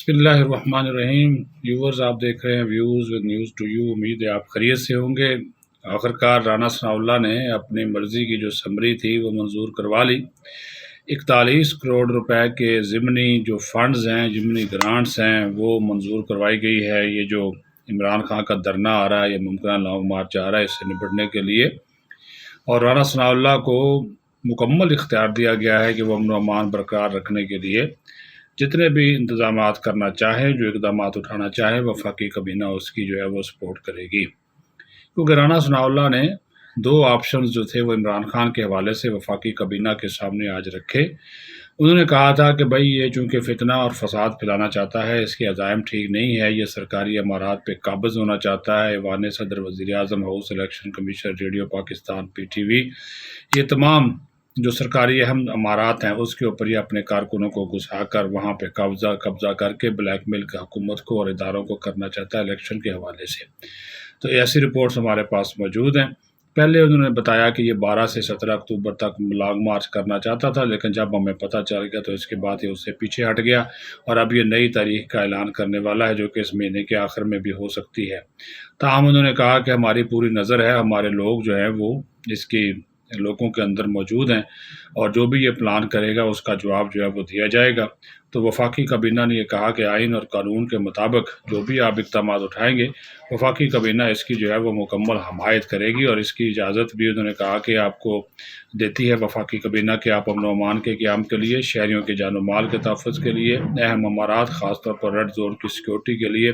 بسم اللہ الرحمن الرحیم ویورز، آپ دیکھ رہے ہیں views with news to you. امید ہے آپ خیریت سے ہوں گے۔ آخرکار رانا ثناء اللہ نے اپنی مرضی کی جو سمری تھی وہ منظور کروا لی۔ 41 کروڑ روپے کے ضمنی جو فنڈز ہیں، ضمنی گرانٹس ہیں، وہ منظور کروائی گئی ہے۔ یہ جو عمران خان کا دھرنا آ رہا ہے، یہ ممکنہ لانگ مارچ آ رہا ہے، اس سے نپٹنے کے لیے، اور رانا ثناء اللہ کو مکمل اختیار دیا گیا ہے کہ وہ امن و امان برقرار رکھنے کے لیے جتنے بھی انتظامات کرنا چاہے، جو اقدامات اٹھانا چاہے، وفاقی کابینہ اس کی جو ہے وہ سپورٹ کرے گی۔ کیونکہ رانا ثناء اللہ نے 2 آپشنز جو تھے وہ عمران خان کے حوالے سے وفاقی کابینہ کے سامنے آج رکھے۔ انہوں نے کہا تھا کہ بھائی یہ چونکہ فتنہ اور فساد پھیلانا چاہتا ہے، اس کے عزائم ٹھیک نہیں ہے، یہ سرکاری امارات پہ قابض ہونا چاہتا ہے، ایوان صدر، وزیر اعظم house, election commission, radio Pakistan, P T V, یہ تمام جو سرکاری اہم امارات ہیں اس کے اوپر یہ اپنے کارکنوں کو گھسا کر وہاں پہ قبضہ کر کے بلیک میل کا حکومت کو اور اداروں کو کرنا چاہتا ہے الیکشن کے حوالے سے۔ تو ایسی رپورٹس ہمارے پاس موجود ہیں۔ پہلے انہوں نے بتایا کہ یہ 12 سے 17 اکتوبر تک لانگ مارچ کرنا چاہتا تھا، لیکن جب ہمیں پتہ چل گیا تو اس کے بعد یہ اس سے پیچھے ہٹ گیا، اور اب یہ نئی تاریخ کا اعلان کرنے والا ہے جو کہ اس مہینے کے آخر میں بھی ہو سکتی ہے۔ تاہم انہوں نے کہا کہ ہماری پوری نظر ہے، ہمارے لوگ جو ہیں وہ اس کی لوگوں کے اندر موجود ہیں، اور جو بھی یہ پلان کرے گا اس کا جواب جو ہے وہ دیا جائے گا۔ تو وفاقی کابینہ نے یہ کہا کہ آئین اور قانون کے مطابق جو بھی آپ اقدامات اٹھائیں گے، وفاقی کابینہ اس کی جو ہے وہ مکمل حمایت کرے گی، اور اس کی اجازت بھی انہوں نے کہا کہ آپ کو دیتی ہے وفاقی کابینہ کہ آپ امن و امان کے قیام کے لیے، شہریوں کے جان و مال کے تحفظ کے لیے، اہم امارات خاص طور پر ریڈ زون کی سیکیورٹی کے لیے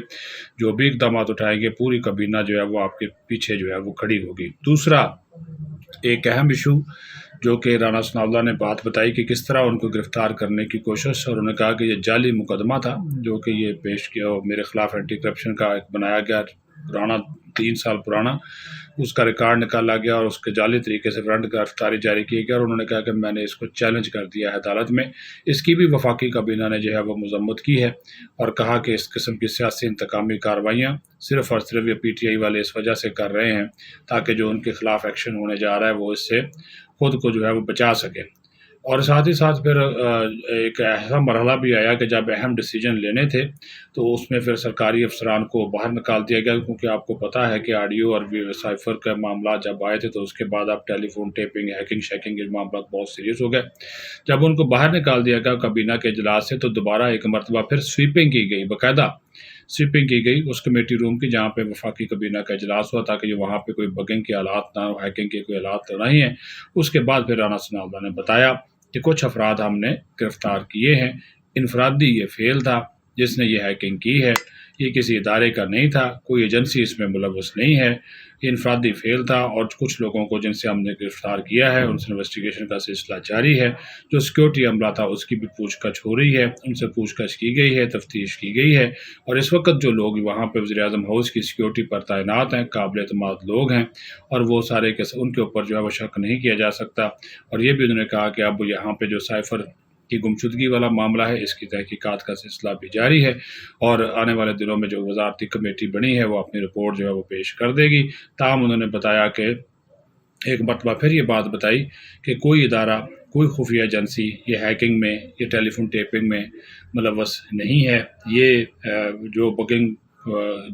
جو بھی اقدامات اٹھائیں گے، پوری کابینہ جو ہے وہ آپ کے پیچھے جو ہے وہ کھڑی ہوگی۔ دوسرا ایک اہم ایشو جو کہ رانا ثناء اللہ نے بات بتائی کہ کس طرح ان کو گرفتار کرنے کی کوشش، اور انہوں نے کہا کہ یہ جعلی مقدمہ تھا جو کہ یہ پیش کیا میرے خلاف اینٹی کرپشن کا ایک بنایا گیا پرانا 3 سال پرانا، اس کا ریکارڈ نکالا گیا اور اس کے جعلی طریقے سے وارنٹ گرفتاری جاری کی گئی، اور انہوں نے کہا کہ میں نے اس کو چیلنج کر دیا ہے عدالت میں۔ اس کی بھی وفاقی کابینہ نے جو ہے وہ مذمت کی ہے، اور کہا کہ اس قسم کی سیاسی انتقامی کارروائیاں صرف اور صرف یہ پی ٹی آئی والے اس وجہ سے کر رہے ہیں تاکہ جو ان کے خلاف ایکشن ہونے جا رہا ہے وہ اس سے خود کو جو ہے وہ بچا سکے۔ اور ساتھ ہی ساتھ پھر ایک ایسا مرحلہ بھی آیا کہ جب اہم ڈیسیجن لینے تھے تو اس میں پھر سرکاری افسران کو باہر نکال دیا گیا، کیونکہ آپ کو پتہ ہے کہ آڈیو اور سائفر کے معاملات جب آئے تھے تو اس کے بعد اب ٹیلی فون ٹیپنگ، ہیکنگ شیکنگ کے معاملات بہت سیریس ہو گئے۔ جب ان کو باہر نکال دیا گیا کابینہ کے اجلاس سے تو دوبارہ ایک مرتبہ پھر سویپنگ کی گئی، باقاعدہ سویپنگ کی گئی اس کمیٹی روم کی جہاں پہ وفاقی کابینہ کا اجلاس ہوا تاکہ وہاں پہ کوئی بگنگ کے حالات نہ ہو، ہیکنگ کے کوئی حالات تو نہیں ہیں۔ اس کے بعد پھر رانا ثناء اللہ نے بتایا کہ کچھ افراد ہم نے گرفتار کیے ہیں، انفرادی یہ فیل تھا جس نے یہ ہیکنگ کی ہے، یہ کسی ادارے کا نہیں تھا، کوئی ایجنسی اس میں ملوث نہیں ہے، یہ انفرادی فیل تھا، اور کچھ لوگوں کو جن سے ہم نے گرفتار کیا ہے ان سے انویسٹیگیشن کا سلسلہ جاری ہے۔ جو سیکیورٹی عملہ تھا اس کی بھی پوچھ گچھ ہو رہی ہے، ان سے پوچھ گچھ کی گئی ہے، تفتیش کی گئی ہے، اور اس وقت جو لوگ وہاں پہ وزیر اعظم ہاؤس کی سیکیورٹی پر تعینات ہیں، قابل اعتماد لوگ ہیں، اور وہ سارے ان کے اوپر جو ہے وہ شک نہیں کیا جا سکتا۔ اور یہ بھی انہوں نے کہا کہ اب یہاں پہ جو سائفر کی گمشدگی والا معاملہ ہے اس کی تحقیقات کا سلسلہ بھی جاری ہے، اور آنے والے دنوں میں جو وزارتی کمیٹی بنی ہے وہ اپنی رپورٹ جو ہے وہ پیش کر دے گی۔ تاہم انہوں نے بتایا کہ ایک مرتبہ پھر یہ بات بتائی کہ کوئی ادارہ، کوئی خفیہ ایجنسی یہ ہیکنگ میں، یہ ٹیلی فون ٹیپنگ میں ملوث نہیں ہے۔ یہ جو بگنگ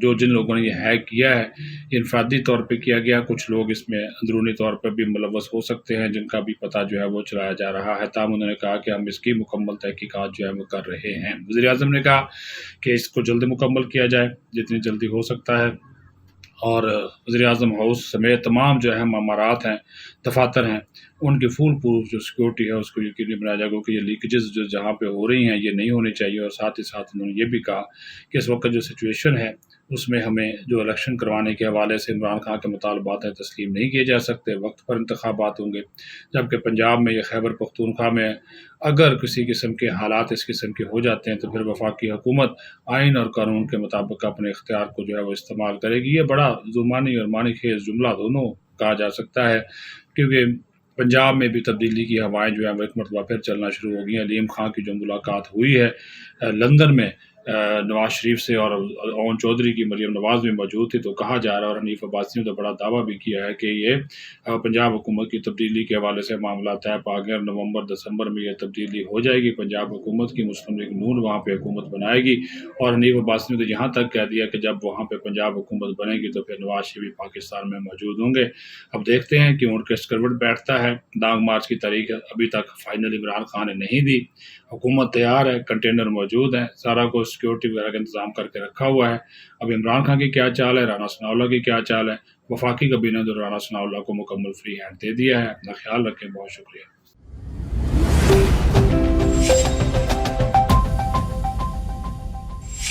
جو جن لوگوں نے یہ ہیک کیا ہے یہ انفرادی طور پہ کیا گیا، کچھ لوگ اس میں اندرونی طور پر بھی ملوث ہو سکتے ہیں جن کا بھی پتہ جو ہے وہ چلایا جا رہا ہے۔ تاہم انہوں نے کہا کہ ہم اس کی مکمل تحقیقات جو ہے وہ کر رہے ہیں۔ وزیر اعظم نے کہا کہ اس کو جلد مکمل کیا جائے جتنی جلدی ہو سکتا ہے، اور وزیر اعظم ہاؤس سمیت تمام جو اہم امارات ہیں، دفاتر ہیں، ان کی فول پروف جو سیکیورٹی ہے اس کو یقینی بنایا جائے گا کہ یہ لیکیجز جو جہاں پہ ہو رہی ہیں یہ نہیں ہونی چاہیے۔ اور ساتھ ہی ساتھ انہوں نے یہ بھی کہا کہ اس وقت جو سچویشن ہے اس میں ہمیں جو الیکشن کروانے کے حوالے سے عمران خان کے مطالبات ہیں تسلیم نہیں کیے جا سکتے، وقت پر انتخابات ہوں گے، جبکہ پنجاب میں یا خیبر پختونخوا میں اگر کسی قسم کے حالات اس قسم کے ہو جاتے ہیں تو پھر وفاقی حکومت آئین اور قانون کے مطابق اپنے اختیار کو جو ہے وہ استعمال کرے گی۔ یہ بڑا زمانی اور معنی خیز جملہ دونوں کہا جا سکتا ہے، کیونکہ پنجاب میں بھی تبدیلی کی ہوائیں جو ہیں وہ ایک مرتبہ پھر چلنا شروع ہو گئی ہیں۔ علیم خان کی جو ملاقات ہوئی ہے لندن میں نواز شریف سے اور اون چودھری کی مریم نواز بھی موجود تھی، تو کہا جا رہا ہے اور حنیف عباسی نے تو بڑا دعویٰ بھی کیا ہے کہ یہ پنجاب حکومت کی تبدیلی کے حوالے سے معاملات طے پا گئے اور نومبر دسمبر میں یہ تبدیلی ہو جائے گی، پنجاب حکومت کی مسلم لیگ نون وہاں پہ حکومت بنائے گی، اور حنیف عباسی نے تو یہاں تک کہہ دیا کہ جب وہاں پہ پنجاب حکومت بنے گی تو پھر نواز شریف پاکستان میں موجود ہوں گے۔ اب دیکھتے ہیں کہ اونٹ کس کروٹ بیٹھتا ہے۔ ڈانگ مارچ کی تاریخ ابھی تک فائنل عمران خان نے نہیں دی، حکومت تیار ہے، کنٹینر موجود ہیں، سارا کو سیکورٹی وغیرہ کا انتظام کر کے رکھا ہوا ہے۔ اب عمران خان کی کیا چال ہے، رانا ثناء اللہ کی کیا چال ہے؟ وفاقی کابینہ نے تو رانا ثناء اللہ کو مکمل فری ہینڈ دے دیا ہے۔ اپنا خیال رکھیں، بہت شکریہ۔